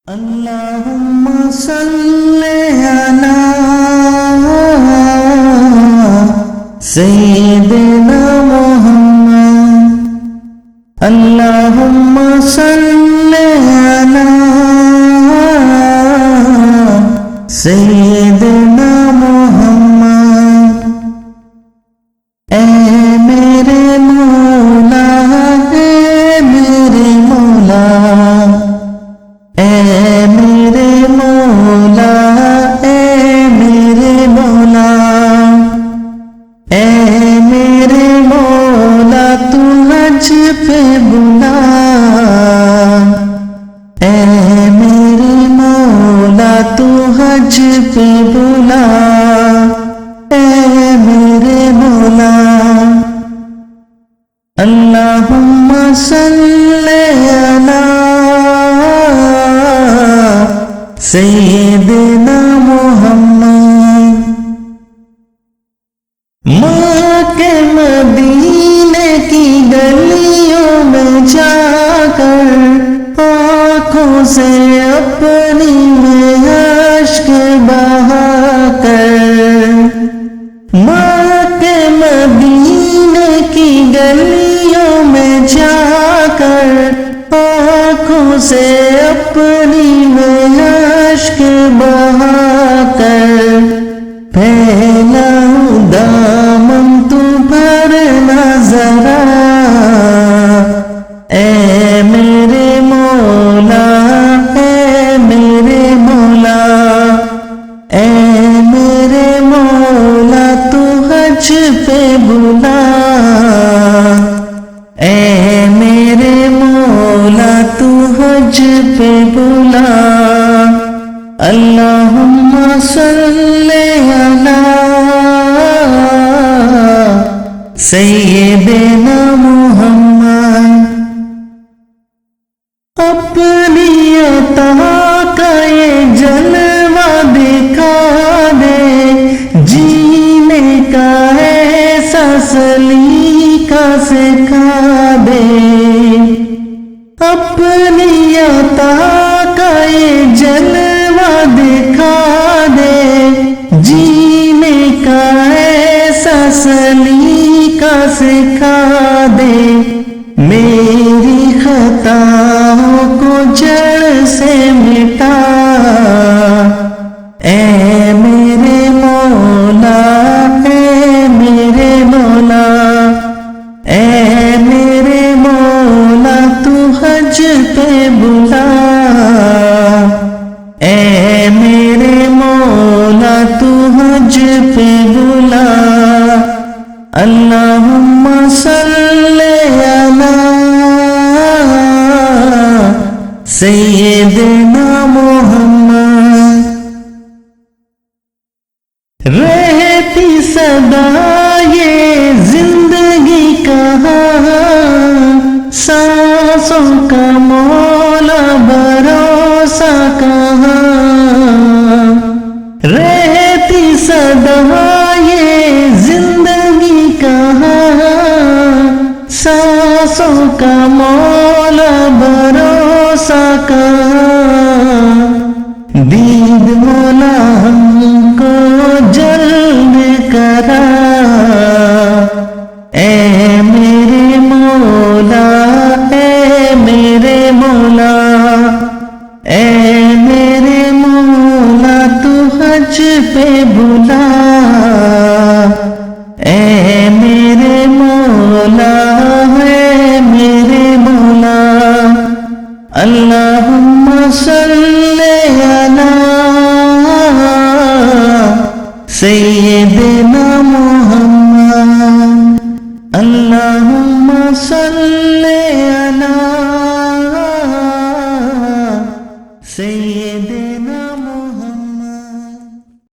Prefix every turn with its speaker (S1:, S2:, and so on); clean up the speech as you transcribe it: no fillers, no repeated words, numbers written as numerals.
S1: اللہم صلی علی سیدنا محمد اللہم صلی علی سیدنا محمد اے میرے مولا اے میرے مولا اے میرے مولا اے میرے مولا اے میرے مولا تو حج پہ بلا اے میرے مولا تو حج پہ بلا اے میرے مولا اللہم صلی علی سیدنا محمد مکہ مدینے کی گلیوں میں جا کر آنکھوں سے اپنی میں اشک بہا کر مکہ مدینے کی گلیوں میں جا کر آنکھوں سے اپنی میں اشک بہا کر پھیلاؤں دامن تو بھرنا ذرا اے میرے مولا اے میرے مولا اے میرے مولا تو حج پہ بلا اے میرے مولا تو حج پہ بلا اللہم صلی علی سیدنا محمد اپنی عطا کا یہ جلوہ دکھا دے جینے کا ایسا سلیقہ سکھا دے اپنی عطا کا یہ جلوہ دکھا دے جینے کا ایسا سلیقہ سکھا دے میری خطاؤں کو جڑ سے مٹا اے میرے مولا اے میرے مولا اے میرے مولا تو حج پہ بلا اے میرے مولا تو حج پہ بلا اللہم صلی علی سیدنا محمد رہتی سدا یہ زندگی کہاں سانسوں کا مولا بھروسہ کہاں رہتی سدا یہ زندگی کہاں سانسوں کا مولا بھروسہ کہاں دید مولا ہم کو جلد کرا اے میرے مولا اے میرے مولا اے میرے مولا تو حج پہ بلا اے میرے مولا اے میرے مولا اللہم صلی علی سیدنا محمد اللہم صلی علی